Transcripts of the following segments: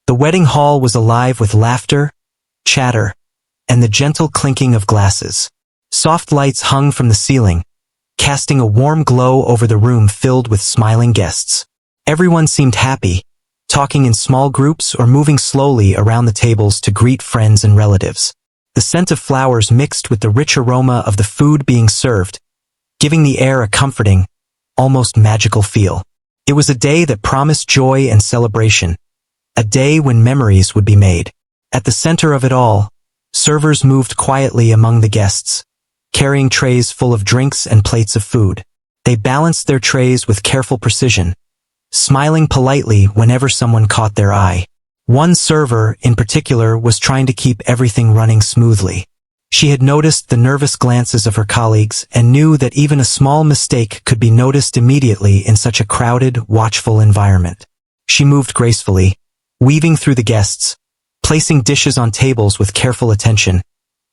The wedding hall was alive with laughter, chatter, and the gentle clinking of glasses. Soft lights hung from the ceiling, casting a warm glow over the room filled with smiling guests. Everyone seemed happy, talking in small groups or moving slowly around the tables to greet friends and relatives. The scent of flowers mixed with the rich aroma of the food being served, giving the air a comforting, almost magical feel. It was a day that promised joy and celebration, a day when memories would be made. At the center of it all, servers moved quietly among the guests, carrying trays full of drinks and plates of food. They balanced their trays with careful precision, smiling politely whenever someone caught their eye. One server, in particular, was trying to keep everything running smoothly. She had noticed the nervous glances of her colleagues and knew that even a small mistake could be noticed immediately in such a crowded, watchful environment. She moved gracefully, weaving through the guests, placing dishes on tables with careful attention,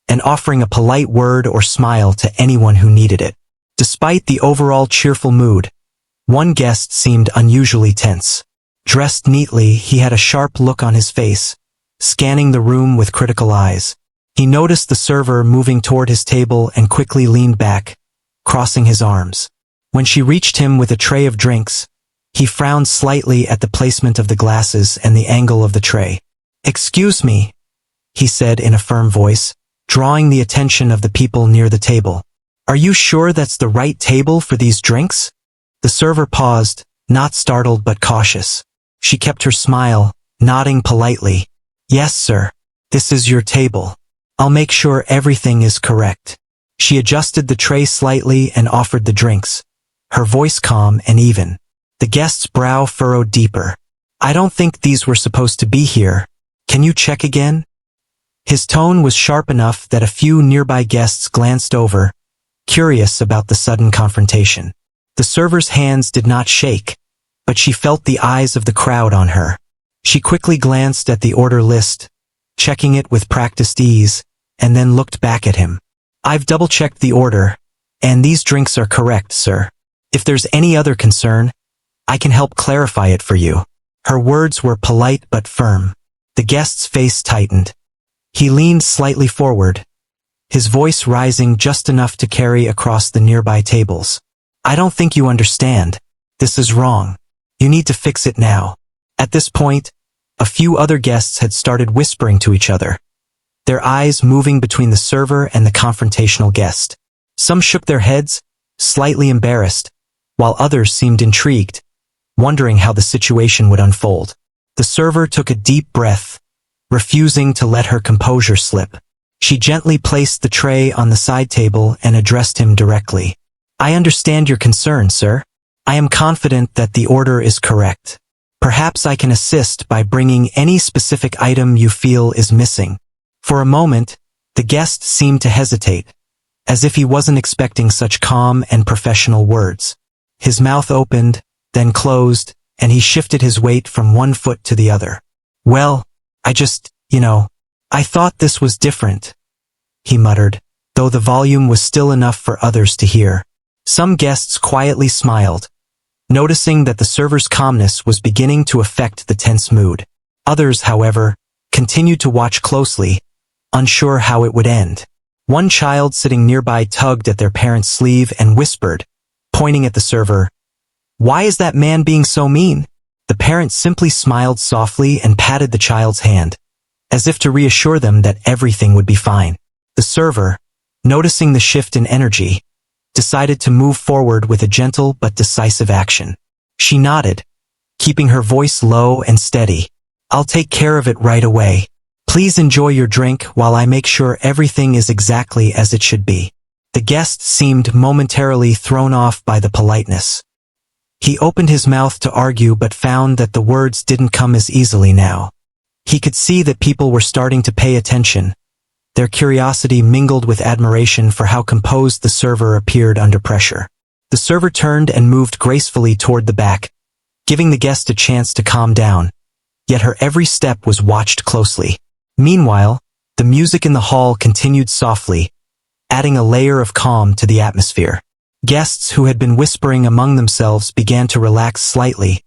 and offering a polite word or smile to anyone who needed it. Despite the overall cheerful mood, one guest seemed unusually tense. Dressed neatly, he had a sharp look on his face, scanning the room with critical eyes. He noticed the server moving toward his table and quickly leaned back, crossing his arms. When she reached him with a tray of drinks, he frowned slightly at the placement of the glasses and the angle of the tray. "Excuse me," he said in a firm voice, drawing the attention of the people near the table. "Are you sure that's the right table for these drinks?" The server paused, not startled but cautious. She kept her smile, nodding politely. "Yes, sir. This is your table. I'll make sure everything is correct." She adjusted the tray slightly and offered the drinks, her voice calm and even. The guest's brow furrowed deeper. "I don't think these were supposed to be here. Can you check again?" His tone was sharp enough that a few nearby guests glanced over, curious about the sudden confrontation. The server's hands did not shake, but she felt the eyes of the crowd on her. She quickly glanced at the order list, checking it with practiced ease, and then looked back at him. "I've double-checked the order, and these drinks are correct, sir. If there's any other concern, I can help clarify it for you." Her words were polite but firm. The guest's face tightened. He leaned slightly forward, his voice rising just enough to carry across the nearby tables. "I don't think you understand. This is wrong. You need to fix it now." At this point, a few other guests had started whispering to each other, their eyes moving between the server and the confrontational guest. Some shook their heads, slightly embarrassed, while others seemed intrigued, wondering how the situation would unfold. The server took a deep breath, refusing to let her composure slip. She gently placed the tray on the side table and addressed him directly. "I understand your concern, sir. I am confident that the order is correct. Perhaps I can assist by bringing any specific item you feel is missing." For a moment, the guest seemed to hesitate, as if he wasn't expecting such calm and professional words. His mouth opened, then closed, and he shifted his weight from one foot to the other. "Well, I thought this was different," he muttered, though the volume was still enough for others to hear. Some guests quietly smiled, noticing that the server's calmness was beginning to affect the tense mood. Others, however, continued to watch closely, unsure how it would end. One child sitting nearby tugged at their parent's sleeve and whispered, pointing at the server, "Why is that man being so mean?" The parent simply smiled softly and patted the child's hand, as if to reassure them that everything would be fine. The server, noticing the shift in energy, decided to move forward with a gentle but decisive action. She nodded, keeping her voice low and steady. "I'll take care of it right away. Please enjoy your drink while I make sure everything is exactly as it should be." The guest seemed momentarily thrown off by the politeness. He opened his mouth to argue but found that the words didn't come as easily now. He could see that people were starting to pay attention, their curiosity mingled with admiration for how composed the server appeared under pressure. The server turned and moved gracefully toward the back, giving the guest a chance to calm down, yet her every step was watched closely. Meanwhile, the music in the hall continued softly, adding a layer of calm to the atmosphere. Guests who had been whispering among themselves began to relax slightly,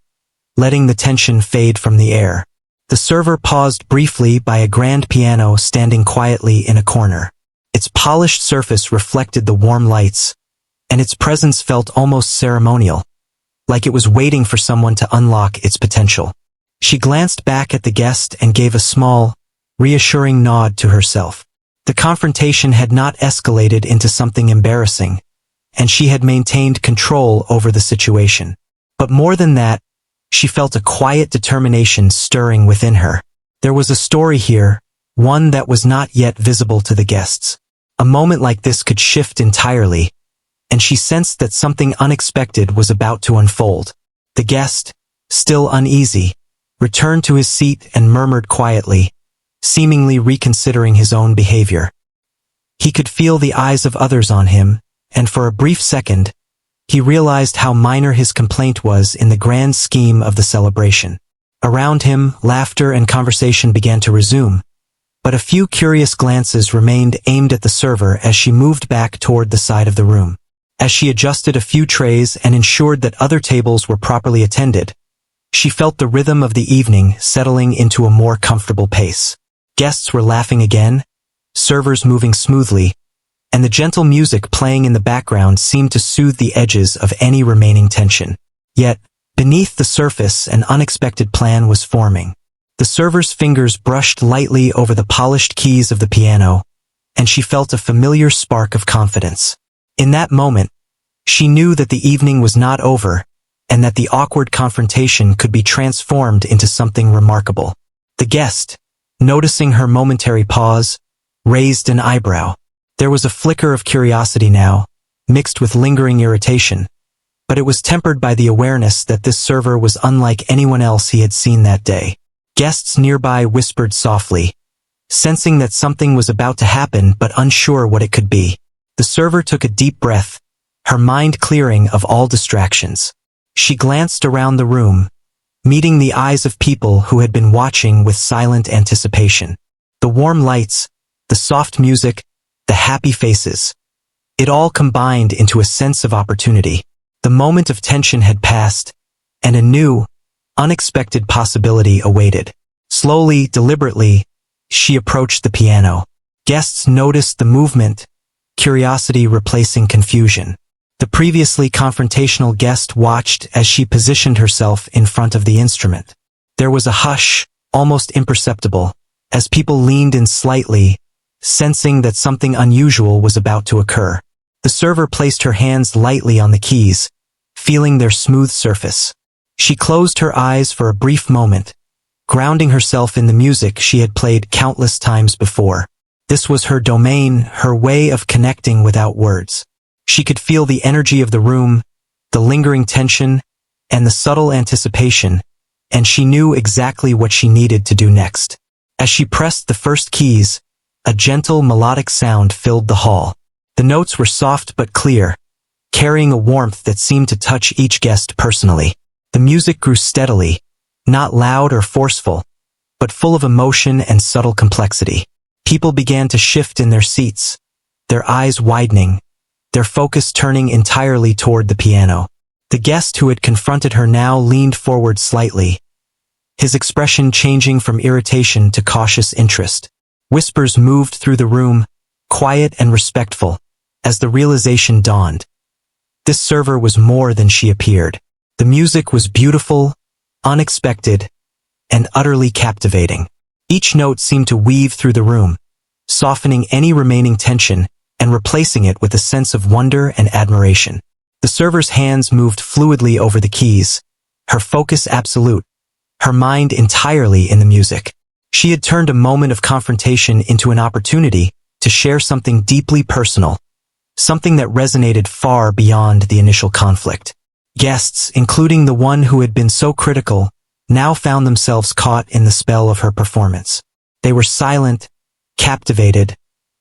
letting the tension fade from the air. The server paused briefly by a grand piano standing quietly in a corner. Its polished surface reflected the warm lights, and its presence felt almost ceremonial, like it was waiting for someone to unlock its potential. She glanced back at the guest and gave a small, reassuring nod to herself. The confrontation had not escalated into something embarrassing, and she had maintained control over the situation. But more than that, she felt a quiet determination stirring within her. There was a story here, one that was not yet visible to the guests. A moment like this could shift entirely, and she sensed that something unexpected was about to unfold. The guest, still uneasy, returned to his seat and murmured quietly, seemingly reconsidering his own behavior. He could feel the eyes of others on him, and for a brief second, he realized how minor his complaint was in the grand scheme of the celebration. Around him, laughter and conversation began to resume, but a few curious glances remained aimed at the server as she moved back toward the side of the room. As she adjusted a few trays and ensured that other tables were properly attended, she felt the rhythm of the evening settling into a more comfortable pace. Guests were laughing again, servers moving smoothly, and the gentle music playing in the background seemed to soothe the edges of any remaining tension. Yet, beneath the surface, an unexpected plan was forming. The server's fingers brushed lightly over the polished keys of the piano, and she felt a familiar spark of confidence. In that moment, she knew that the evening was not over, and that the awkward confrontation could be transformed into something remarkable. The guest, noticing her momentary pause, raised an eyebrow. There was a flicker of curiosity now, mixed with lingering irritation, but it was tempered by the awareness that this server was unlike anyone else he had seen that day. Guests nearby whispered softly, sensing that something was about to happen but unsure what it could be. The server took a deep breath, her mind clearing of all distractions. She glanced around the room, meeting the eyes of people who had been watching with silent anticipation. The warm lights, the soft music, the happy faces. It all combined into a sense of opportunity. The moment of tension had passed, and a new, unexpected possibility awaited. Slowly, deliberately, she approached the piano. Guests noticed the movement, curiosity replacing confusion. The previously confrontational guest watched as she positioned herself in front of the instrument. There was a hush, almost imperceptible, as people leaned in slightly, sensing that something unusual was about to occur. The server placed her hands lightly on the keys, feeling their smooth surface. She closed her eyes for a brief moment, grounding herself in the music she had played countless times before. This was her domain, her way of connecting without words. She could feel the energy of the room, the lingering tension, and the subtle anticipation, and she knew exactly what she needed to do next. As she pressed the first keys, a gentle melodic sound filled the hall. The notes were soft but clear, carrying a warmth that seemed to touch each guest personally. The music grew steadily, not loud or forceful, but full of emotion and subtle complexity. People began to shift in their seats, their eyes widening, their focus turning entirely toward the piano. The guest who had confronted her now leaned forward slightly, his expression changing from irritation to cautious interest. Whispers moved through the room, quiet and respectful, as the realization dawned. This server was more than she appeared. The music was beautiful, unexpected, and utterly captivating. Each note seemed to weave through the room, softening any remaining tension and replacing it with a sense of wonder and admiration. The server's hands moved fluidly over the keys, her focus absolute, her mind entirely in the music. She had turned a moment of confrontation into an opportunity to share something deeply personal, something that resonated far beyond the initial conflict. Guests, including the one who had been so critical, now found themselves caught in the spell of her performance. They were silent, captivated,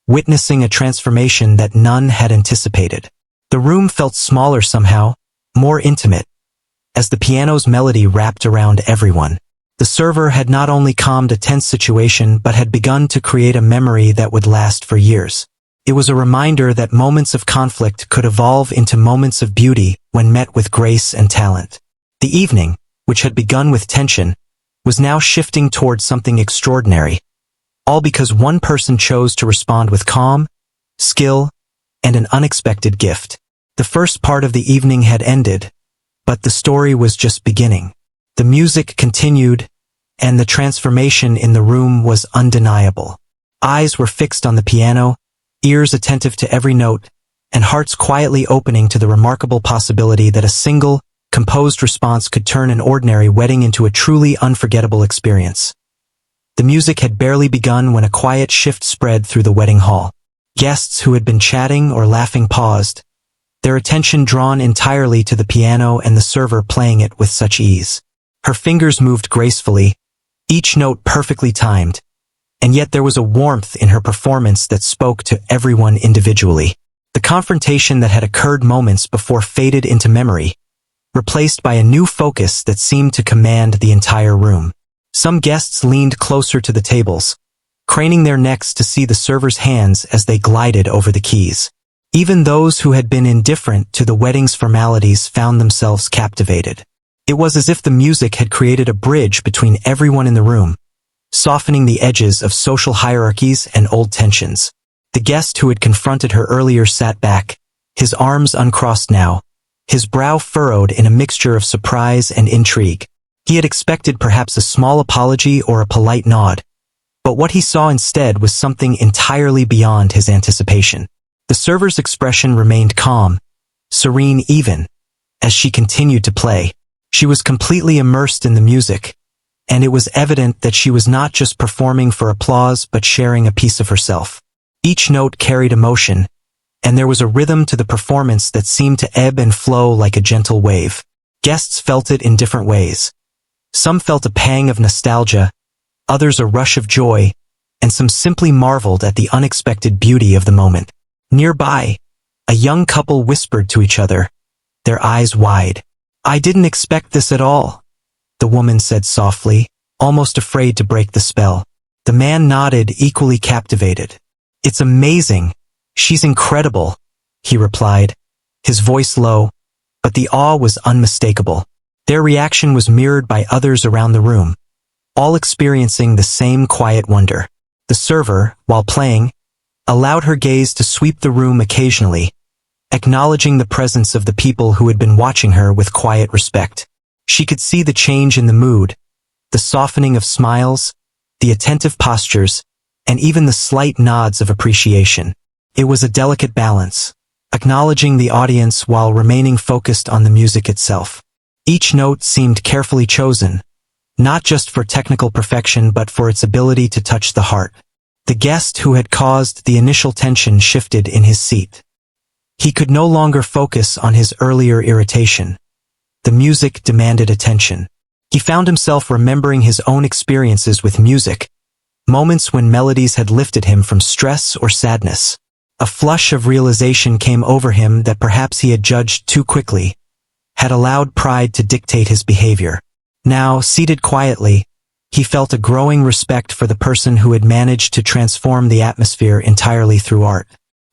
witnessing a transformation that none had anticipated. The room felt smaller somehow, more intimate, as the piano's melody wrapped around everyone. The server had not only calmed a tense situation but had begun to create a memory that would last for years. It was a reminder that moments of conflict could evolve into moments of beauty when met with grace and talent. The evening, which had begun with tension, was now shifting towards something extraordinary, all because one person chose to respond with calm, skill, and an unexpected gift. The first part of the evening had ended, but the story was just beginning. The music continued, and the transformation in the room was undeniable. Eyes were fixed on the piano, ears attentive to every note, and hearts quietly opening to the remarkable possibility that a single, composed response could turn an ordinary wedding into a truly unforgettable experience. The music had barely begun when a quiet shift spread through the wedding hall. Guests who had been chatting or laughing paused, their attention drawn entirely to the piano and the server playing it with such ease. Her fingers moved gracefully, each note perfectly timed, and yet there was a warmth in her performance that spoke to everyone individually. The confrontation that had occurred moments before faded into memory, replaced by a new focus that seemed to command the entire room. Some guests leaned closer to the tables, craning their necks to see the server's hands as they glided over the keys. Even those who had been indifferent to the wedding's formalities found themselves captivated. It was as if the music had created a bridge between everyone in the room, softening the edges of social hierarchies and old tensions. The guest who had confronted her earlier sat back, his arms uncrossed now, his brow furrowed in a mixture of surprise and intrigue. He had expected perhaps a small apology or a polite nod, but what he saw instead was something entirely beyond his anticipation. The server's expression remained calm, serene even, as she continued to play. She was completely immersed in the music, and it was evident that she was not just performing for applause but sharing a piece of herself. Each note carried emotion, and there was a rhythm to the performance that seemed to ebb and flow like a gentle wave. Guests felt it in different ways. Some felt a pang of nostalgia, others a rush of joy, and some simply marveled at the unexpected beauty of the moment. Nearby, a young couple whispered to each other, their eyes wide. "I didn't expect this at all," the woman said softly, almost afraid to break the spell. The man nodded, equally captivated. "It's amazing. She's incredible," he replied, his voice low, but the awe was unmistakable. Their reaction was mirrored by others around the room, all experiencing the same quiet wonder. The server, while playing, allowed her gaze to sweep the room occasionally, acknowledging the presence of the people who had been watching her with quiet respect. She could see the change in the mood, the softening of smiles, the attentive postures, and even the slight nods of appreciation. It was a delicate balance, acknowledging the audience while remaining focused on the music itself. Each note seemed carefully chosen, not just for technical perfection but for its ability to touch the heart. The guest who had caused the initial tension shifted in his seat. He could no longer focus on his earlier irritation. The music demanded attention. He found himself remembering his own experiences with music, moments when melodies had lifted him from stress or sadness. A flush of realization came over him that perhaps he had judged too quickly, had allowed pride to dictate his behavior. Now, seated quietly, he felt a growing respect for the person who had managed to transform the atmosphere entirely through art.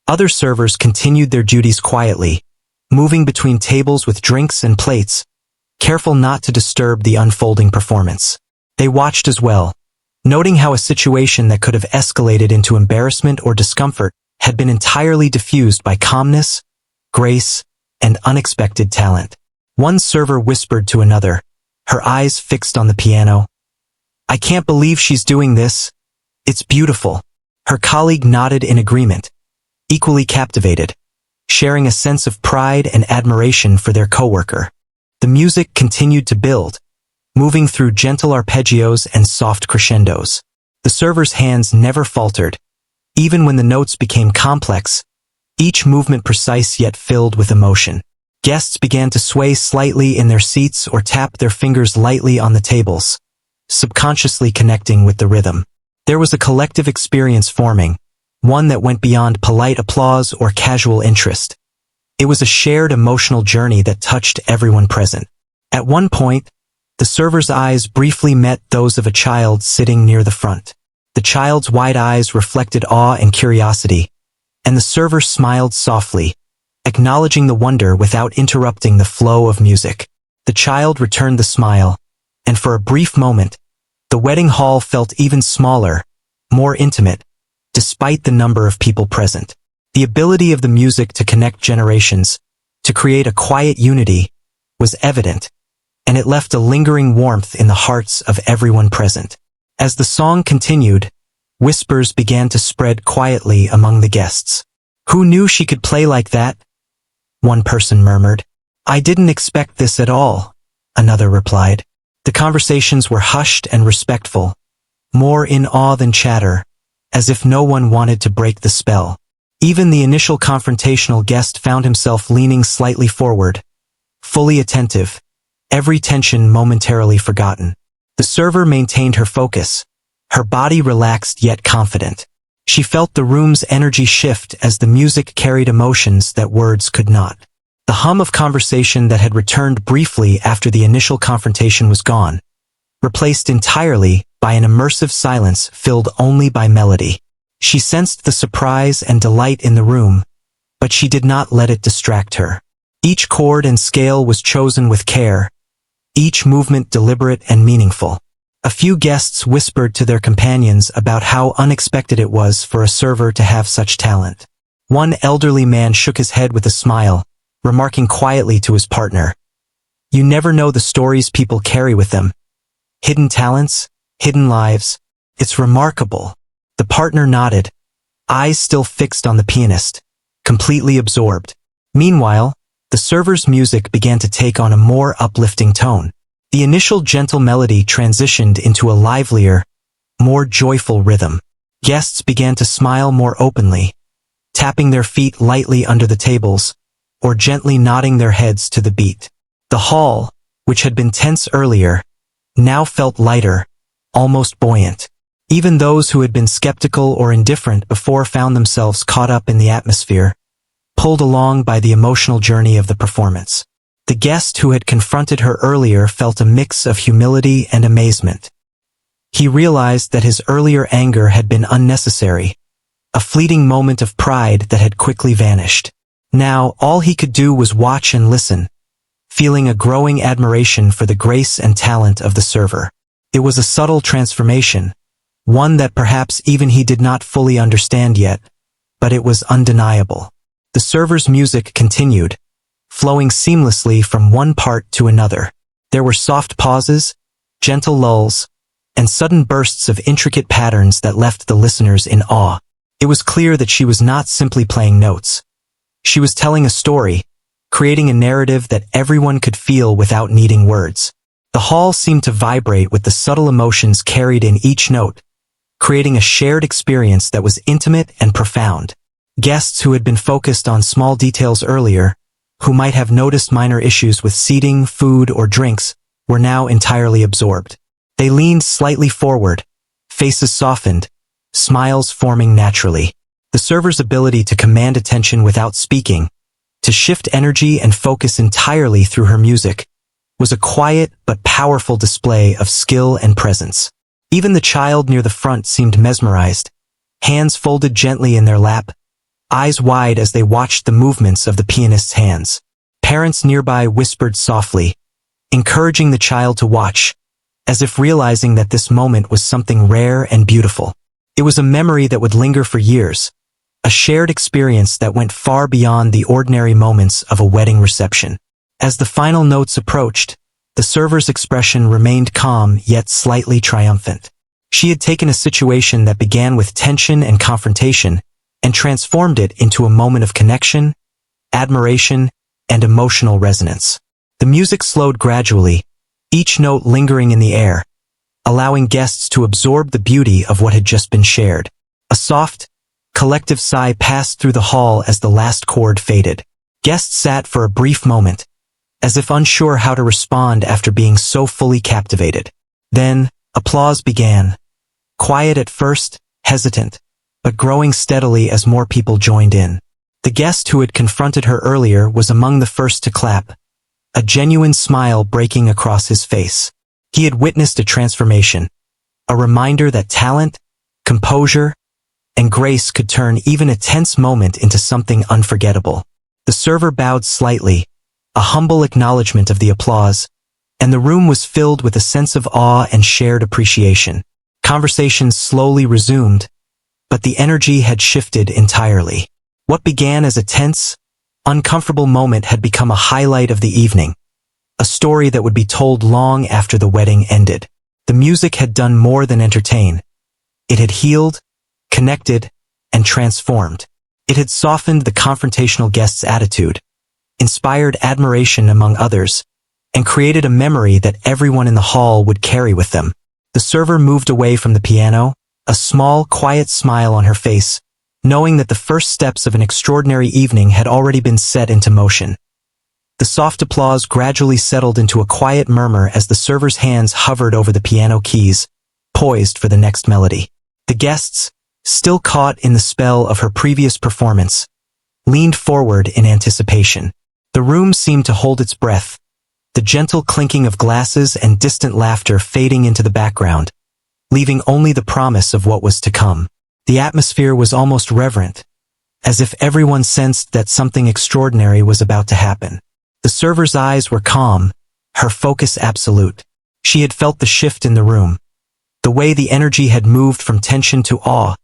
Other servers continued their duties quietly, moving between tables with drinks and plates, careful not to disturb the unfolding performance. They watched as well, noting how a situation that could have escalated into embarrassment or discomfort had been entirely diffused by calmness, grace, and unexpected talent. One server whispered to another, her eyes fixed on the piano, "I can't believe she's doing this. It's beautiful." Her colleague nodded in agreement, equally captivated, sharing a sense of pride and admiration for their coworker. The music continued to build, moving through gentle arpeggios and soft crescendos. The server's hands never faltered, even when the notes became complex, each movement precise yet filled with emotion. Guests began to sway slightly in their seats or tap their fingers lightly on the tables, subconsciously connecting with the rhythm. There was a collective experience forming, one that went beyond polite applause or casual interest. It was a shared emotional journey that touched everyone present. At one point, the server's eyes briefly met those of a child sitting near the front. The child's wide eyes reflected awe and curiosity, and the server smiled softly, acknowledging the wonder without interrupting the flow of music. The child returned the smile, and for a brief moment, The wedding hall felt even smaller, more intimate, despite the number of people present. The ability of the music to connect generations, to create a quiet unity, was evident, and it left a lingering warmth in the hearts of everyone present. As the song continued, whispers began to spread quietly among the guests. "Who knew she could play like that?" one person murmured. "I didn't expect this at all," another replied. The conversations were hushed and respectful, more in awe than chatter, as if no one wanted to break the spell. Even the initial confrontational guest found himself leaning slightly forward, fully attentive, every tension momentarily forgotten. The server maintained her focus, her body relaxed yet confident. She felt the room's energy shift as the music carried emotions that words could not. The hum of conversation that had returned briefly after the initial confrontation was gone, replaced entirely by an immersive silence filled only by melody. She sensed the surprise and delight in the room, but she did not let it distract her. Each chord and scale was chosen with care, each movement deliberate and meaningful. A few guests whispered to their companions about how unexpected it was for a server to have such talent. One elderly man shook his head with a smile, remarking quietly to his partner, "You never know the stories people carry with them. Hidden talents, hidden lives. It's remarkable." The partner nodded, eyes still fixed on the pianist, completely absorbed. Meanwhile, the server's music began to take on a more uplifting tone. The initial gentle melody transitioned into a livelier, more joyful rhythm. Guests began to smile more openly, tapping their feet lightly under the tables, or gently nodding their heads to the beat. The hall, which had been tense earlier, now felt lighter, almost buoyant. Even those who had been skeptical or indifferent before found themselves caught up in the atmosphere, pulled along by the emotional journey of the performance. The guest who had confronted her earlier felt a mix of humility and amazement. He realized that his earlier anger had been unnecessary, a fleeting moment of pride that had quickly vanished. Now, all he could do was watch and listen, feeling a growing admiration for the grace and talent of the server. It was a subtle transformation, one that perhaps even he did not fully understand yet, but it was undeniable. The server's music continued, flowing seamlessly from one part to another. There were soft pauses, gentle lulls, and sudden bursts of intricate patterns that left the listeners in awe. It was clear that she was not simply playing notes. She was telling a story, creating a narrative that everyone could feel without needing words. The hall seemed to vibrate with the subtle emotions carried in each note, creating a shared experience that was intimate and profound. Guests who had been focused on small details earlier, who might have noticed minor issues with seating, food, or drinks, were now entirely absorbed. They leaned slightly forward, faces softened, smiles forming naturally. The server's ability to command attention without speaking, to shift energy and focus entirely through her music, was a quiet but powerful display of skill and presence. Even the child near the front seemed mesmerized, hands folded gently in their lap, eyes wide as they watched the movements of the pianist's hands. Parents nearby whispered softly, encouraging the child to watch, as if realizing that this moment was something rare and beautiful. It was a memory that would linger for years, a shared experience that went far beyond the ordinary moments of a wedding reception. As the final notes approached, the server's expression remained calm yet slightly triumphant. She had taken a situation that began with tension and confrontation and transformed it into a moment of connection, admiration, and emotional resonance. The music slowed gradually, each note lingering in the air, allowing guests to absorb the beauty of what had just been shared. A soft, collective sigh passed through the hall as the last chord faded. Guests sat for a brief moment, as if unsure how to respond after being so fully captivated. Then, applause began. Quiet at first, hesitant, but growing steadily as more people joined in. The guest who had confronted her earlier was among the first to clap, a genuine smile breaking across his face. He had witnessed a transformation, a reminder that talent, composure, and grace could turn even a tense moment into something unforgettable. The server bowed slightly, a humble acknowledgement of the applause, and the room was filled with a sense of awe and shared appreciation. Conversations slowly resumed, but the energy had shifted entirely. What began as a tense, uncomfortable moment had become a highlight of the evening, a story that would be told long after the wedding ended. The music had done more than entertain. It had healed, connected, and transformed. It had softened the confrontational guest's attitude, inspired admiration among others, and created a memory that everyone in the hall would carry with them. The server moved away from the piano, a small, quiet smile on her face, knowing that the first steps of an extraordinary evening had already been set into motion. The soft applause gradually settled into a quiet murmur as the server's hands hovered over the piano keys, poised for the next melody. The guests, still caught in the spell of her previous performance, leaned forward in anticipation. The room seemed to hold its breath, the gentle clinking of glasses and distant laughter fading into the background, leaving only the promise of what was to come. The atmosphere was almost reverent, as if everyone sensed that something extraordinary was about to happen. The server's eyes were calm, her focus absolute. She had felt the shift in the room, the way the energy had moved from tension to awe,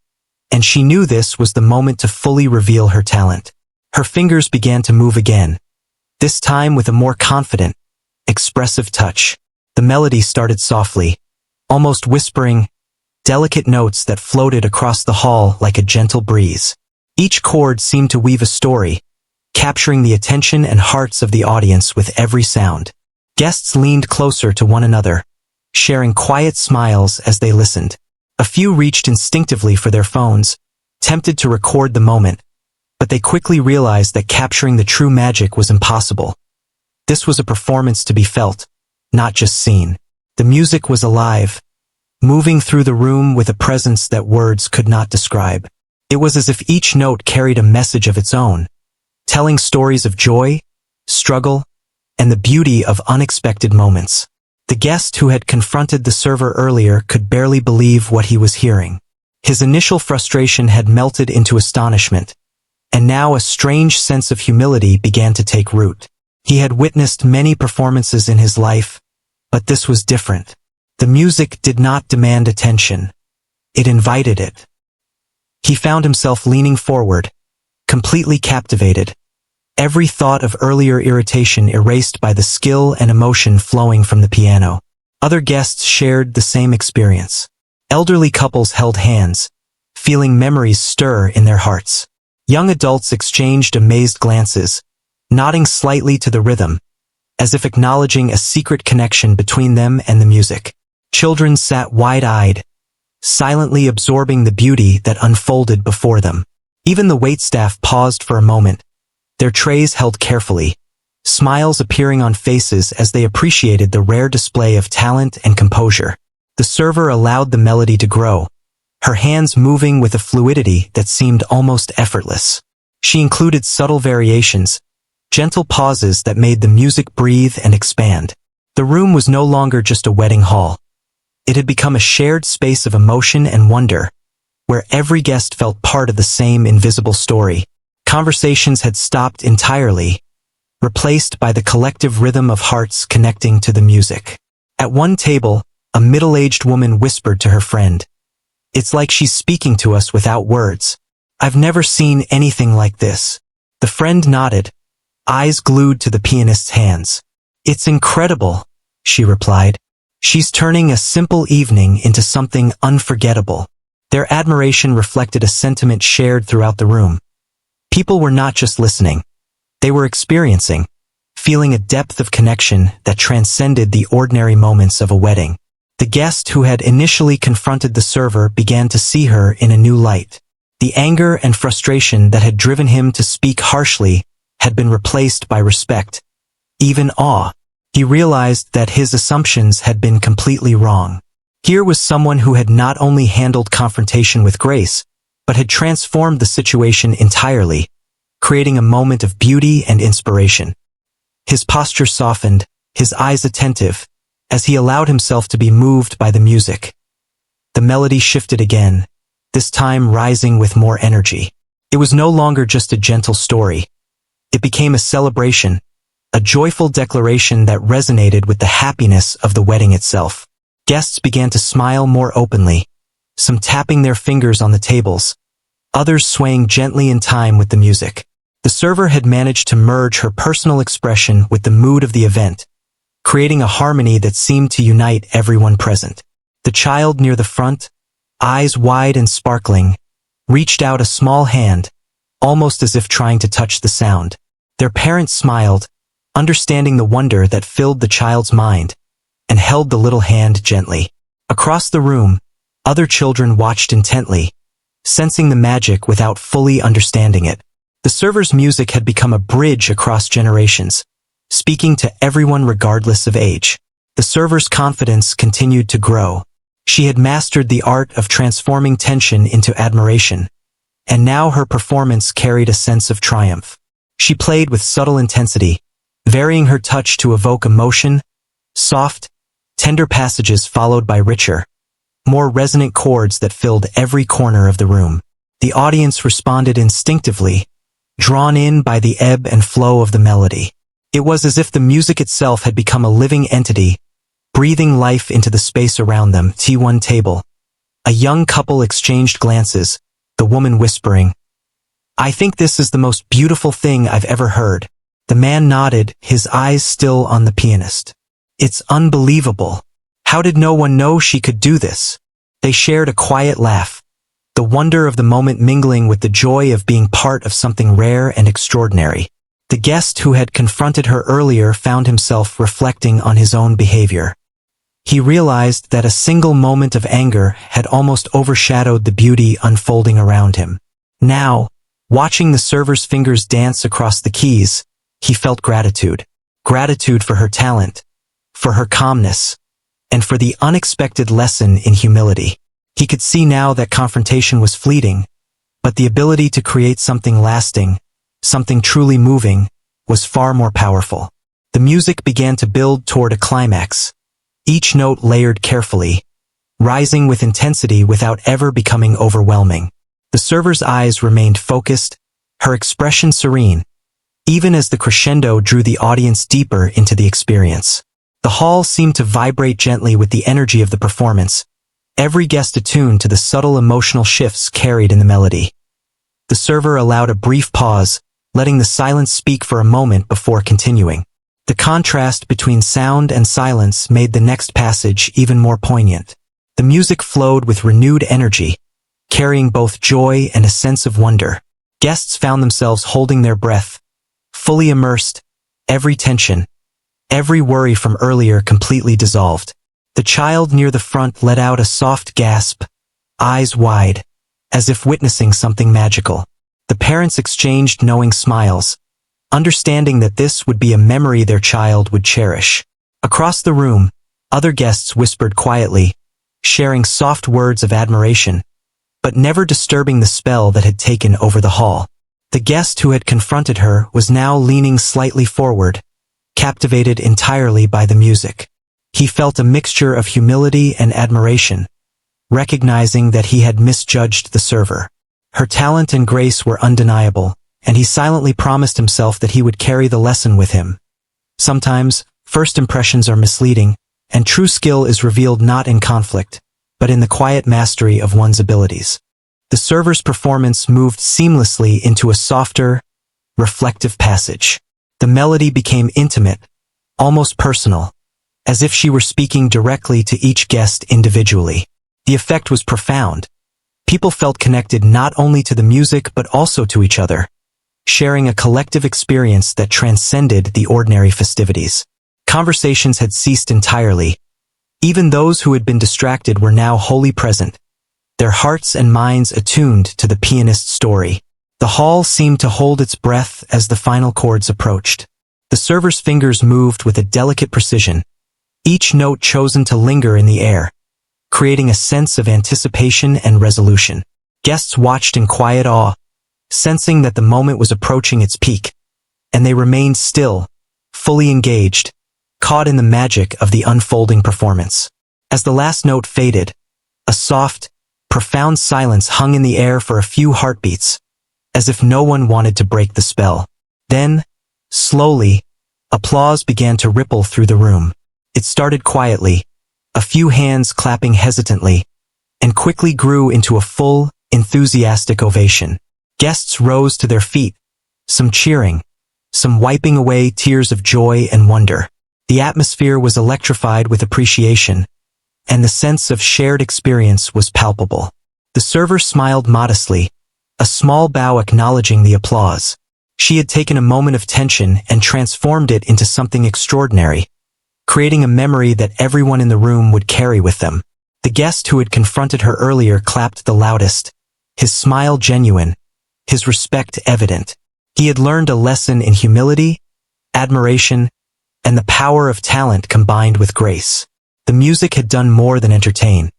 and she knew this was the moment to fully reveal her talent. Her fingers began to move again, this time with a more confident, expressive touch. The melody started softly, almost whispering, delicate notes that floated across the hall like a gentle breeze. Each chord seemed to weave a story, capturing the attention and hearts of the audience with every sound. Guests leaned closer to one another, sharing quiet smiles as they listened. A few reached instinctively for their phones, tempted to record the moment, but they quickly realized that capturing the true magic was impossible. This was a performance to be felt, not just seen. The music was alive, moving through the room with a presence that words could not describe. It was as if each note carried a message of its own, telling stories of joy, struggle, and the beauty of unexpected moments. The guest who had confronted the server earlier could barely believe what he was hearing. His initial frustration had melted into astonishment, and now a strange sense of humility began to take root. He had witnessed many performances in his life, but this was different. The music did not demand attention. It invited it. He found himself leaning forward, completely captivated, every thought of earlier irritation erased by the skill and emotion flowing from the piano. Other guests shared the same experience. Elderly couples held hands, feeling memories stir in their hearts. Young adults exchanged amazed glances, nodding slightly to the rhythm, as if acknowledging a secret connection between them and the music. Children sat wide-eyed, silently absorbing the beauty that unfolded before them. Even the waitstaff paused for a moment, their trays held carefully, smiles appearing on faces as they appreciated the rare display of talent and composure. The server allowed the melody to grow, her hands moving with a fluidity that seemed almost effortless. She included subtle variations, gentle pauses that made the music breathe and expand. The room was no longer just a wedding hall. It had become a shared space of emotion and wonder, where every guest felt part of the same invisible story. Conversations had stopped entirely, replaced by the collective rhythm of hearts connecting to the music. At one table, a middle-aged woman whispered to her friend, "It's like she's speaking to us without words. I've never seen anything like this." The friend nodded, eyes glued to the pianist's hands. "It's incredible," she replied. "She's turning a simple evening into something unforgettable." Their admiration reflected a sentiment shared throughout the room. People were not just listening. They were experiencing, feeling a depth of connection that transcended the ordinary moments of a wedding. The guest who had initially confronted the server began to see her in a new light. The anger and frustration that had driven him to speak harshly had been replaced by respect, even awe. He realized that his assumptions had been completely wrong. Here was someone who had not only handled confrontation with grace, but had transformed the situation entirely, creating a moment of beauty and inspiration. His posture softened, his eyes attentive, as he allowed himself to be moved by the music. The melody shifted again, this time rising with more energy. It was no longer just a gentle story. It became a celebration, a joyful declaration that resonated with the happiness of the wedding itself. Guests began to smile more openly, some tapping their fingers on the tables, others swaying gently in time with the music. The server had managed to merge her personal expression with the mood of the event, creating a harmony that seemed to unite everyone present. The child near the front, eyes wide and sparkling, reached out a small hand, almost as if trying to touch the sound. Their parents smiled, understanding the wonder that filled the child's mind, and held the little hand gently. Across the room, other children watched intently, sensing the magic without fully understanding it. The server's music had become a bridge across generations, speaking to everyone regardless of age. The server's confidence continued to grow. She had mastered the art of transforming tension into admiration, and now her performance carried a sense of triumph. She played with subtle intensity, varying her touch to evoke emotion, soft, tender passages followed by richer, more resonant chords that filled every corner of the room. The audience responded instinctively, drawn in by the ebb and flow of the melody. It was as if the music itself had become a living entity, breathing life into the space around them. T1 table. A young couple exchanged glances, the woman whispering, "I think this is the most beautiful thing I've ever heard." The man nodded, his eyes still on the pianist. "It's unbelievable. How did no one know she could do this?" They shared a quiet laugh, the wonder of the moment mingling with the joy of being part of something rare and extraordinary. The guest who had confronted her earlier found himself reflecting on his own behavior. He realized that a single moment of anger had almost overshadowed the beauty unfolding around him. Now, watching the server's fingers dance across the keys, he felt gratitude. Gratitude for her talent, for her calmness, and for the unexpected lesson in humility. He could see now that confrontation was fleeting, but the ability to create something lasting, something truly moving, was far more powerful. The music began to build toward a climax, each note layered carefully, rising with intensity without ever becoming overwhelming. The server's eyes remained focused, her expression serene, even as the crescendo drew the audience deeper into the experience. The hall seemed to vibrate gently with the energy of the performance, every guest attuned to the subtle emotional shifts carried in the melody. The server allowed a brief pause, letting the silence speak for a moment before continuing. The contrast between sound and silence made the next passage even more poignant. The music flowed with renewed energy, carrying both joy and a sense of wonder. Guests found themselves holding their breath, fully immersed, every tension, every worry from earlier completely dissolved. The child near the front let out a soft gasp, eyes wide, as if witnessing something magical. The parents exchanged knowing smiles, understanding that this would be a memory their child would cherish. Across the room, other guests whispered quietly, sharing soft words of admiration, but never disturbing the spell that had taken over the hall. The guest who had confronted her was now leaning slightly forward, captivated entirely by the music. He felt a mixture of humility and admiration, recognizing that he had misjudged the server. Her talent and grace were undeniable, and he silently promised himself that he would carry the lesson with him. Sometimes, first impressions are misleading, and true skill is revealed not in conflict, but in the quiet mastery of one's abilities. The server's performance moved seamlessly into a softer, reflective passage. The melody became intimate, almost personal, as if she were speaking directly to each guest individually. The effect was profound. People felt connected not only to the music but also to each other, sharing a collective experience that transcended the ordinary festivities. Conversations had ceased entirely. Even those who had been distracted were now wholly present, their hearts and minds attuned to the pianist's story. The hall seemed to hold its breath as the final chords approached. The server's fingers moved with a delicate precision, each note chosen to linger in the air, creating a sense of anticipation and resolution. Guests watched in quiet awe, sensing that the moment was approaching its peak, and they remained still, fully engaged, caught in the magic of the unfolding performance. As the last note faded, a soft, profound silence hung in the air for a few heartbeats, as if no one wanted to break the spell. Then, slowly, applause began to ripple through the room. It started quietly, a few hands clapping hesitantly, and quickly grew into a full, enthusiastic ovation. Guests rose to their feet, some cheering, some wiping away tears of joy and wonder. The atmosphere was electrified with appreciation, and the sense of shared experience was palpable. The server smiled modestly, a small bow acknowledging the applause. She had taken a moment of tension and transformed it into something extraordinary, creating a memory that everyone in the room would carry with them. The guest who had confronted her earlier clapped the loudest, his smile genuine, his respect evident. He had learned a lesson in humility, admiration, and the power of talent combined with grace. The music had done more than entertain.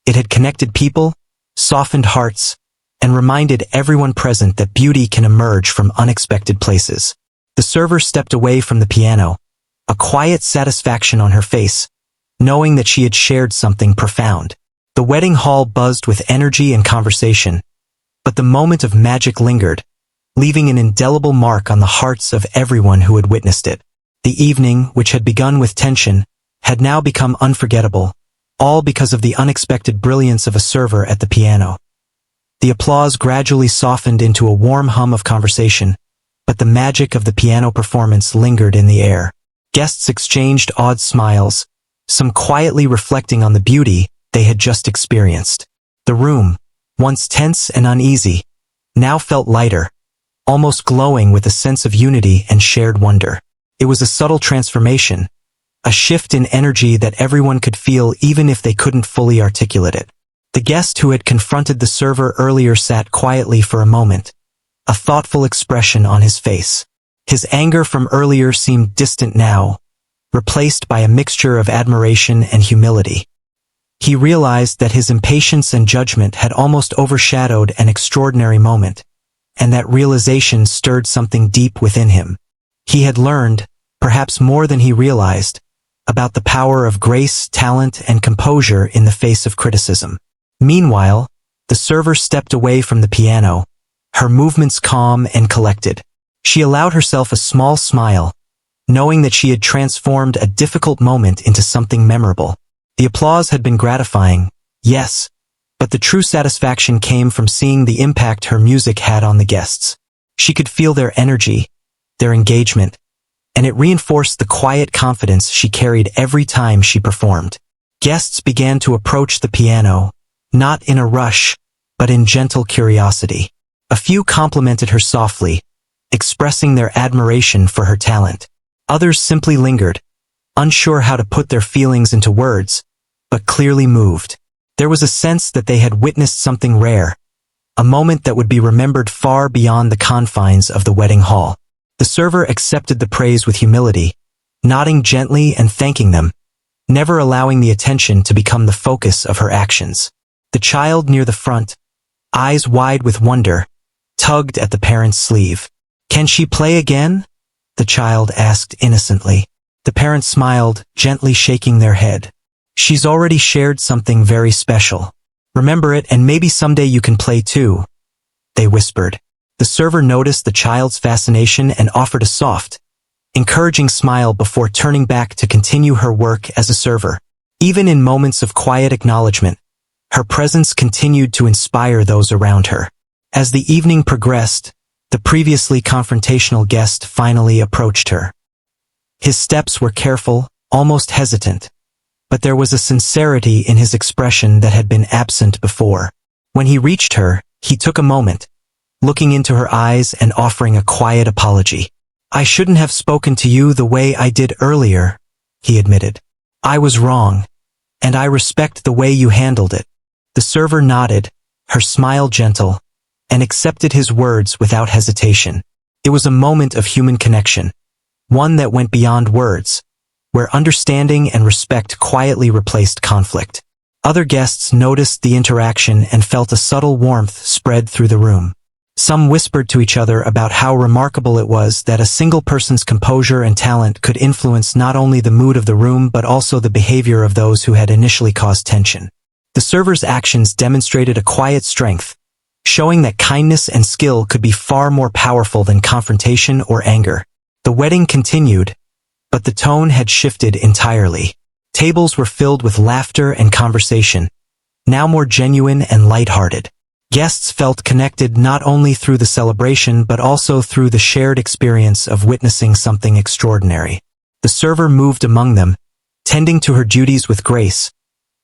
It had connected people, softened hearts, and reminded everyone present that beauty can emerge from unexpected places. The server stepped away from the piano, a quiet satisfaction on her face, knowing that she had shared something profound. The wedding hall buzzed with energy and conversation, but the moment of magic lingered, leaving an indelible mark on the hearts of everyone who had witnessed it. The evening, which had begun with tension, had now become unforgettable, all because of the unexpected brilliance of a server at the piano. The applause gradually softened into a warm hum of conversation, but the magic of the piano performance lingered in the air. Guests exchanged awed smiles, some quietly reflecting on the beauty they had just experienced. The room, once tense and uneasy, now felt lighter, almost glowing with a sense of unity and shared wonder. It was a subtle transformation, a shift in energy that everyone could feel even if they couldn't fully articulate it. The guest who had confronted the server earlier sat quietly for a moment, a thoughtful expression on his face. His anger from earlier seemed distant now, replaced by a mixture of admiration and humility. He realized that his impatience and judgment had almost overshadowed an extraordinary moment, and that realization stirred something deep within him. He had learned, perhaps more than he realized, about the power of grace, talent, and composure in the face of criticism. Meanwhile, the server stepped away from the piano, her movements calm and collected. She allowed herself a small smile, knowing that she had transformed a difficult moment into something memorable. The applause had been gratifying, yes, but the true satisfaction came from seeing the impact her music had on the guests. She could feel their energy, their engagement, and it reinforced the quiet confidence she carried every time she performed. Guests began to approach the piano, not in a rush, but in gentle curiosity. A few complimented her softly, expressing their admiration for her talent. Others simply lingered, unsure how to put their feelings into words, but clearly moved. There was a sense that they had witnessed something rare, a moment that would be remembered far beyond the confines of the wedding hall. The server accepted the praise with humility, nodding gently and thanking them, never allowing the attention to become the focus of her actions. The child near the front, eyes wide with wonder, tugged at the parent's sleeve. "Can she play again?" the child asked innocently. The parent smiled, gently shaking their head. "She's already shared something very special. Remember it and maybe someday you can play too," they whispered. The server noticed the child's fascination and offered a soft, encouraging smile before turning back to continue her work as a server. Even in moments of quiet acknowledgement, her presence continued to inspire those around her. As the evening progressed, the previously confrontational guest finally approached her. His steps were careful, almost hesitant, but there was a sincerity in his expression that had been absent before. When he reached her, he took a moment, looking into her eyes and offering a quiet apology. "I shouldn't have spoken to you the way I did earlier," he admitted. "I was wrong, and I respect the way you handled it." The server nodded, her smile gentle, and accepted his words without hesitation. It was a moment of human connection, one that went beyond words, where understanding and respect quietly replaced conflict. Other guests noticed the interaction and felt a subtle warmth spread through the room. Some whispered to each other about how remarkable it was that a single person's composure and talent could influence not only the mood of the room but also the behavior of those who had initially caused tension. The server's actions demonstrated a quiet strength, showing that kindness and skill could be far more powerful than confrontation or anger. The wedding continued, But the tone had shifted entirely. Tables were filled with laughter and conversation, now more genuine and lighthearted. Guests felt connected not only through the celebration but also through the shared experience of witnessing something extraordinary. The server moved among them, tending to her duties with grace,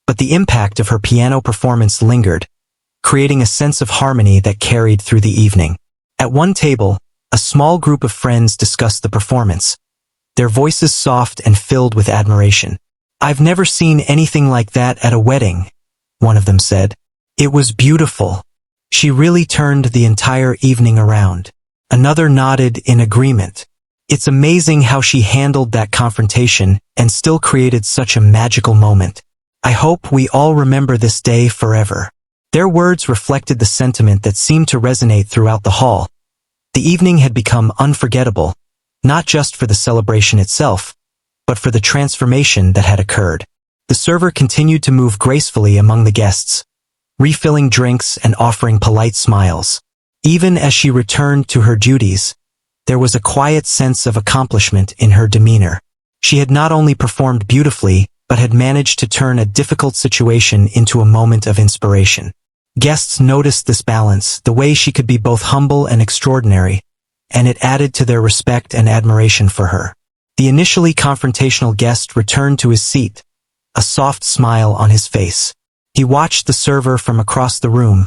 but the impact of her piano performance lingered, creating a sense of harmony that carried through the evening. At one table, a small group of friends discussed the performance, their voices soft and filled with admiration. "I've never seen anything like that at a wedding," one of them said. "It was beautiful. She really turned the entire evening around." Another nodded in agreement. "It's amazing how she handled that confrontation and still created such a magical moment. I hope we all remember this day forever." Their words reflected the sentiment that seemed to resonate throughout the hall. The evening had become unforgettable, not just for the celebration itself, but for the transformation that had occurred. The server continued to move gracefully among the guests, refilling drinks and offering polite smiles. Even as she returned to her duties, there was a quiet sense of accomplishment in her demeanor. She had not only performed beautifully, but had managed to turn a difficult situation into a moment of inspiration. Guests noticed this balance, the way she could be both humble and extraordinary, and it added to their respect and admiration for her. The initially confrontational guest returned to his seat, a soft smile on his face. He watched the server from across the room,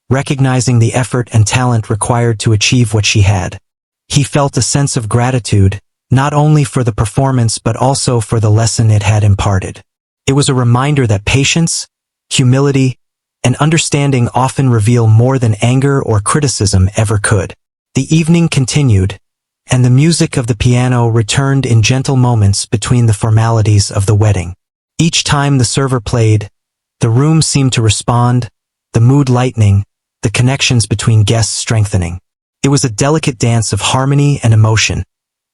recognizing the effort and talent required to achieve what she had. He felt a sense of gratitude, not only for the performance but also for the lesson it had imparted. It was a reminder that patience, humility, and understanding often reveal more than anger or criticism ever could. The evening continued, and the music of the piano returned in gentle moments between the formalities of the wedding. Each time the server played, the room seemed to respond, the mood lightening, the connections between guests strengthening. It was a delicate dance of harmony and emotion,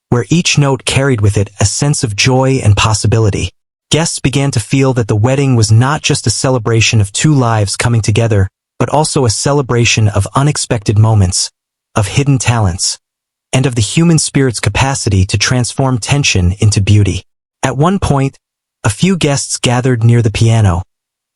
where each note carried with it a sense of joy and possibility. Guests began to feel that the wedding was not just a celebration of two lives coming together, but also a celebration of unexpected moments, of hidden talents, and of the human spirit's capacity to transform tension into beauty. At one point, a few guests gathered near the piano,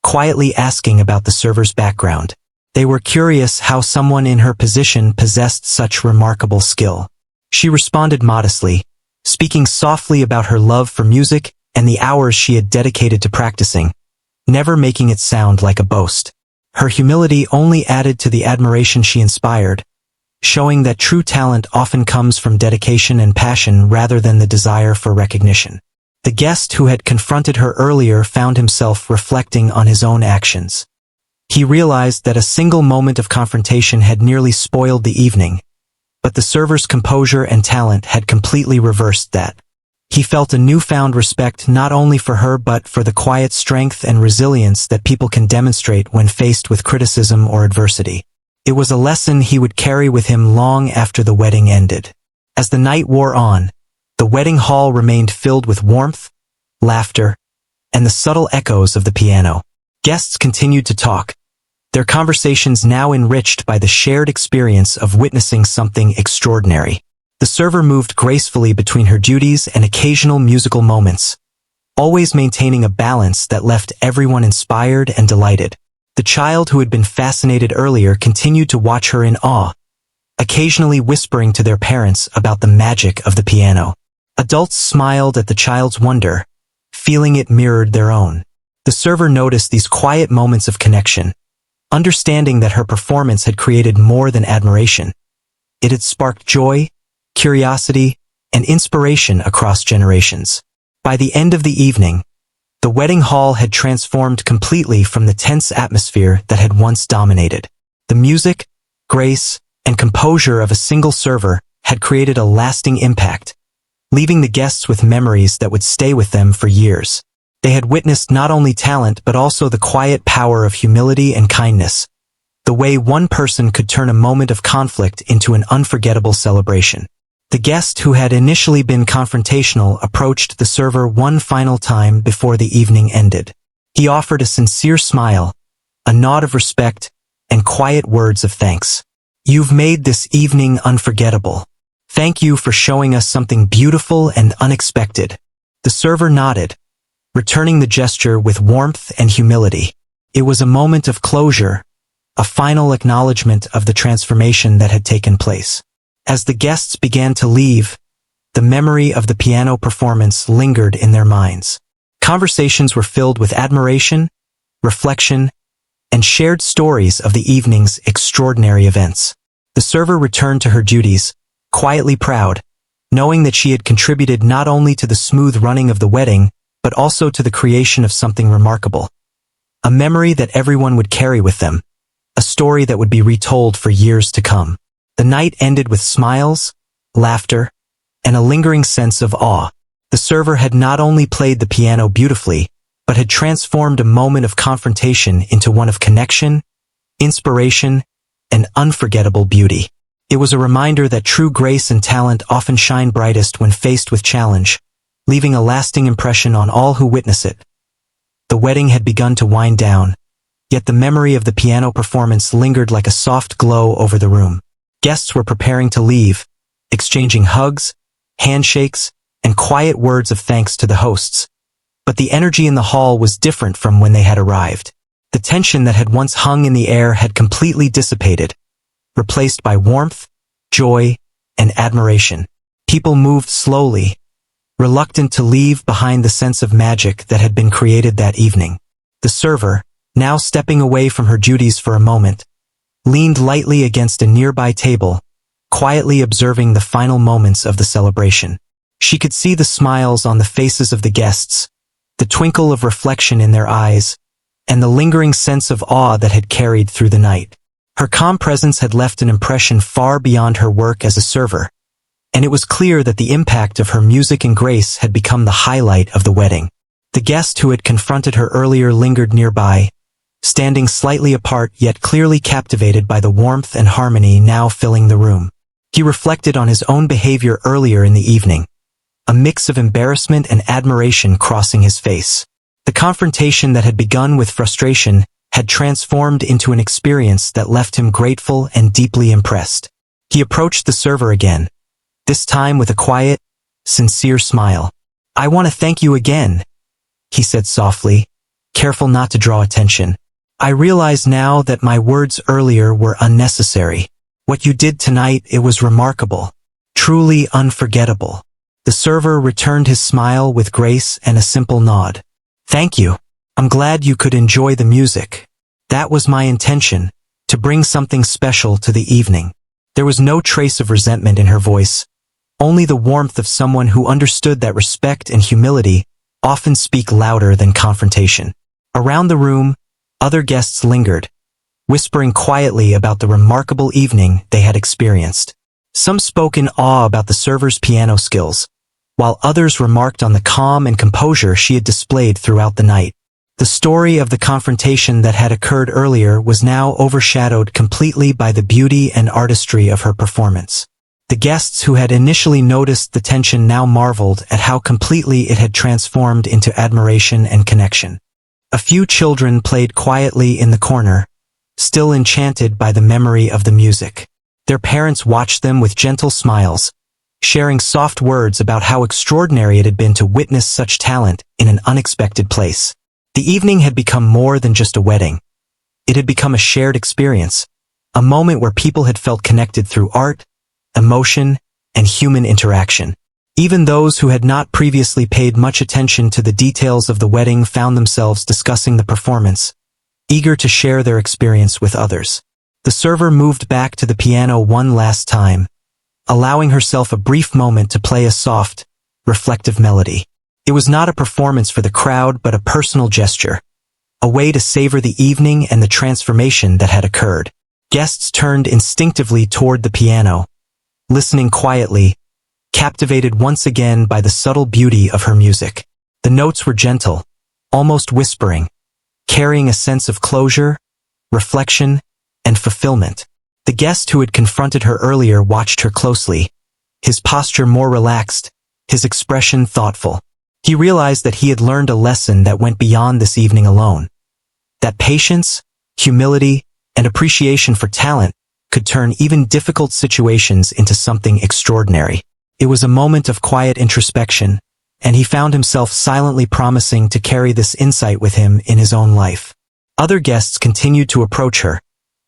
quietly asking about the server's background. They were curious how someone in her position possessed such remarkable skill. She responded modestly, speaking softly about her love for music and the hours she had dedicated to practicing, never making it sound like a boast. Her humility only added to the admiration she inspired, showing that true talent often comes from dedication and passion rather than the desire for recognition. The guest who had confronted her earlier found himself reflecting on his own actions. He realized that a single moment of confrontation had nearly spoiled the evening, but the server's composure and talent had completely reversed that. He felt a newfound respect not only for her but for the quiet strength and resilience that people can demonstrate when faced with criticism or adversity. It was a lesson he would carry with him long after the wedding ended. As the night wore on, the wedding hall remained filled with warmth, laughter, and the subtle echoes of the piano. Guests continued to talk, their conversations now enriched by the shared experience of witnessing something extraordinary. The server moved gracefully between her duties and occasional musical moments, always maintaining a balance that left everyone inspired and delighted. The child who had been fascinated earlier continued to watch her in awe, occasionally whispering to their parents about the magic of the piano. Adults smiled at the child's wonder, feeling it mirrored their own. The server noticed these quiet moments of connection, understanding that her performance had created more than admiration. It had sparked joy, curiosity, and inspiration across generations. By the end of the evening, the wedding hall had transformed completely from the tense atmosphere that had once dominated. The music, grace, and composure of a single server had created a lasting impact, leaving the guests with memories that would stay with them for years. They had witnessed not only talent but also the quiet power of humility and kindness, the way one person could turn a moment of conflict into an unforgettable celebration. The guest who had initially been confrontational approached the server one final time before the evening ended. He offered a sincere smile, a nod of respect, and quiet words of thanks. "You've made this evening unforgettable. Thank you for showing us something beautiful and unexpected." The server nodded, returning the gesture with warmth and humility. It was a moment of closure, a final acknowledgement of the transformation that had taken place. As the guests began to leave, the memory of the piano performance lingered in their minds. Conversations were filled with admiration, reflection, and shared stories of the evening's extraordinary events. The server returned to her duties, quietly proud, knowing that she had contributed not only to the smooth running of the wedding, but also to the creation of something remarkable. A memory that everyone would carry with them, a story that would be retold for years to come. The night ended with smiles, laughter, and a lingering sense of awe. The server had not only played the piano beautifully, but had transformed a moment of confrontation into one of connection, inspiration, and unforgettable beauty. It was a reminder that true grace and talent often shine brightest when faced with challenge, leaving a lasting impression on all who witness it. The wedding had begun to wind down, yet the memory of the piano performance lingered like a soft glow over the room. Guests were preparing to leave, exchanging hugs, handshakes, and quiet words of thanks to the hosts. But the energy in the hall was different from when they had arrived. The tension that had once hung in the air had completely dissipated, replaced by warmth, joy, and admiration. People moved slowly, reluctant to leave behind the sense of magic that had been created that evening. The server, now stepping away from her duties for a moment, leaned lightly against a nearby table, quietly observing the final moments of the celebration. She could see the smiles on the faces of the guests, the twinkle of reflection in their eyes, and the lingering sense of awe that had carried through the night. Her calm presence had left an impression far beyond her work as a server, and it was clear that the impact of her music and grace had become the highlight of the wedding. The guest who had confronted her earlier lingered nearby, standing slightly apart yet clearly captivated by the warmth and harmony now filling the room. He reflected on his own behavior earlier in the evening, a mix of embarrassment and admiration crossing his face. The confrontation that had begun with frustration had transformed into an experience that left him grateful and deeply impressed. He approached the server again, this time with a quiet, sincere smile. "I want to thank you again," he said softly, careful not to draw attention. "I realize now that my words earlier were unnecessary. What you did tonight, it was remarkable, truly unforgettable." The server returned his smile with grace and a simple nod. "Thank you. I'm glad you could enjoy the music. That was my intention, to bring something special to the evening." There was no trace of resentment in her voice, only the warmth of someone who understood that respect and humility often speak louder than confrontation. Around the room, other guests lingered, whispering quietly about the remarkable evening they had experienced. Some spoke in awe about the server's piano skills, while others remarked on the calm and composure she had displayed throughout the night. The story of the confrontation that had occurred earlier was now overshadowed completely by the beauty and artistry of her performance. The guests who had initially noticed the tension now marveled at how completely it had transformed into admiration and connection. A few children played quietly in the corner, still enchanted by the memory of the music. Their parents watched them with gentle smiles, sharing soft words about how extraordinary it had been to witness such talent in an unexpected place. The evening had become more than just a wedding. It had become a shared experience, a moment where people had felt connected through art, emotion, and human interaction. Even those who had not previously paid much attention to the details of the wedding found themselves discussing the performance, eager to share their experience with others. The server moved back to the piano one last time, allowing herself a brief moment to play a soft, reflective melody. It was not a performance for the crowd but a personal gesture, a way to savor the evening and the transformation that had occurred. Guests turned instinctively toward the piano, listening quietly, captivated once again by the subtle beauty of her music. The notes were gentle, almost whispering, carrying a sense of closure, reflection, and fulfillment. The guest who had confronted her earlier watched her closely, his posture more relaxed, his expression thoughtful. He realized that he had learned a lesson that went beyond this evening alone, that patience, humility, and appreciation for talent could turn even difficult situations into something extraordinary. It was a moment of quiet introspection, and he found himself silently promising to carry this insight with him in his own life. Other guests continued to approach her,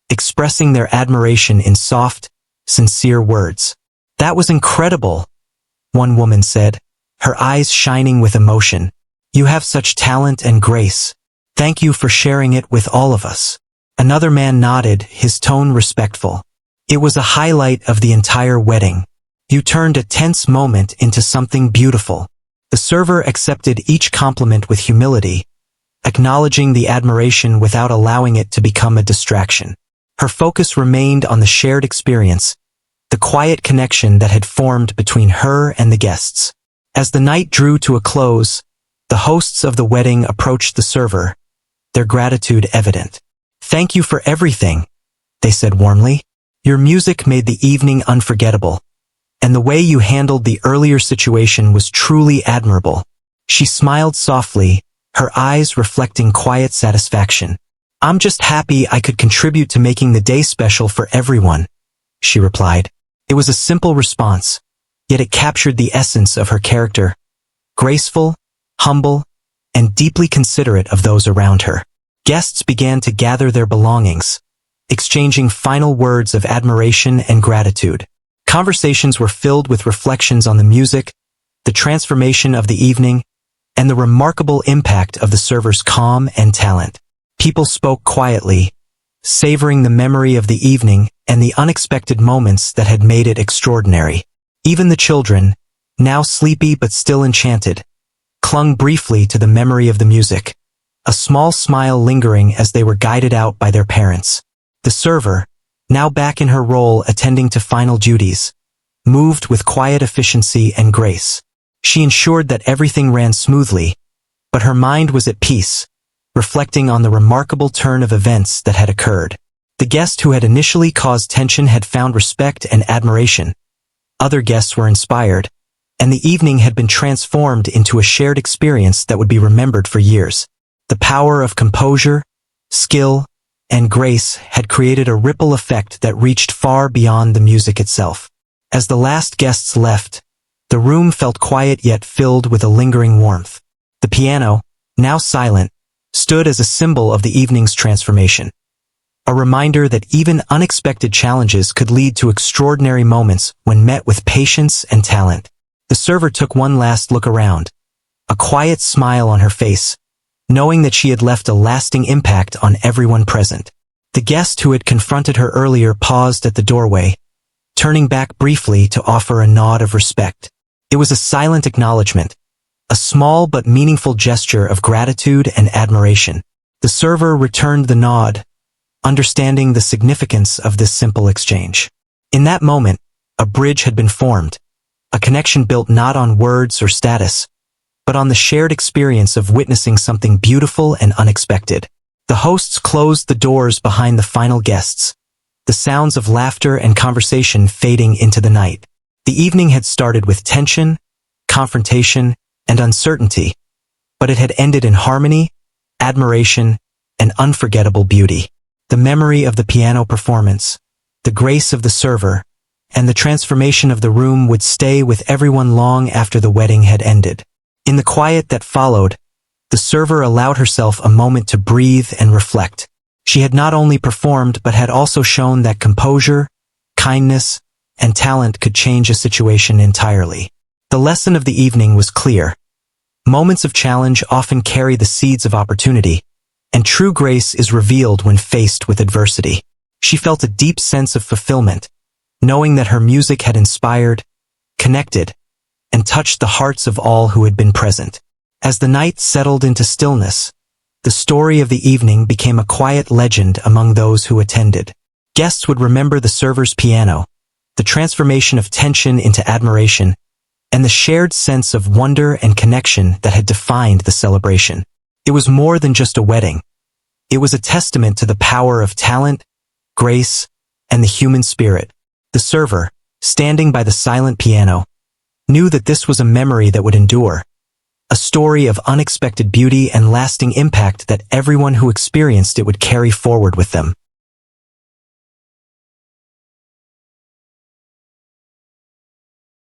expressing their admiration in soft, sincere words. "That was incredible," one woman said, her eyes shining with emotion. "You have such talent and grace. Thank you for sharing it with all of us." Another man nodded, his tone respectful. "It was a highlight of the entire wedding. You turned a tense moment into something beautiful." The server accepted each compliment with humility, acknowledging the admiration without allowing it to become a distraction. Her focus remained on the shared experience, the quiet connection that had formed between her and the guests. As the night drew to a close, the hosts of the wedding approached the server, their gratitude evident. "Thank you for everything," they said warmly. "Your music made the evening unforgettable, and the way you handled the earlier situation was truly admirable." She smiled softly, her eyes reflecting quiet satisfaction. "I'm just happy I could contribute to making the day special for everyone," she replied. It was a simple response, yet it captured the essence of her character: graceful, humble, and deeply considerate of those around her. Guests began to gather their belongings, exchanging final words of admiration and gratitude. Conversations were filled with reflections on the music, the transformation of the evening, and the remarkable impact of the server's calm and talent. People spoke quietly, savoring the memory of the evening and the unexpected moments that had made it extraordinary. Even the children, now sleepy but still enchanted, clung briefly to the memory of the music, a small smile lingering as they were guided out by their parents. The server, now back in her role attending to final duties, moved with quiet efficiency and grace. She ensured that everything ran smoothly, but her mind was at peace, reflecting on the remarkable turn of events that had occurred. The guest who had initially caused tension had found respect and admiration. Other guests were inspired, and the evening had been transformed into a shared experience that would be remembered for years. The power of composure, skill, and grace had created a ripple effect that reached far beyond the music itself. As the last guests left, the room felt quiet yet filled with a lingering warmth. The piano, now silent, stood as a symbol of the evening's transformation, a reminder that even unexpected challenges could lead to extraordinary moments when met with patience and talent. The server took one last look around, a quiet smile on her face, knowing that she had left a lasting impact on everyone present. The guest who had confronted her earlier paused at the doorway, turning back briefly to offer a nod of respect. It was a silent acknowledgement, a small but meaningful gesture of gratitude and admiration. The server returned the nod, understanding the significance of this simple exchange. In that moment, a bridge had been formed, a connection built not on words or status, but on the shared experience of witnessing something beautiful and unexpected. The hosts closed the doors behind the final guests, the sounds of laughter and conversation fading into the night. The evening had started with tension, confrontation, and uncertainty, but it had ended in harmony, admiration, and unforgettable beauty. The memory of the piano performance, the grace of the server, and the transformation of the room would stay with everyone long after the wedding had ended. In the quiet that followed, the server allowed herself a moment to breathe and reflect. She had not only performed but had also shown that composure, kindness, and talent could change a situation entirely. The lesson of the evening was clear. Moments of challenge often carry the seeds of opportunity, and true grace is revealed when faced with adversity. She felt a deep sense of fulfillment, knowing that her music had inspired, connected, and touched the hearts of all who had been present. As the night settled into stillness, the story of the evening became a quiet legend among those who attended. Guests would remember the server's piano, the transformation of tension into admiration, and the shared sense of wonder and connection that had defined the celebration. It was more than just a wedding. It was a testament to the power of talent, grace, and the human spirit. The server, standing by the silent piano, knew that this was a memory that would endure, a story of unexpected beauty and lasting impact that everyone who experienced it would carry forward with them.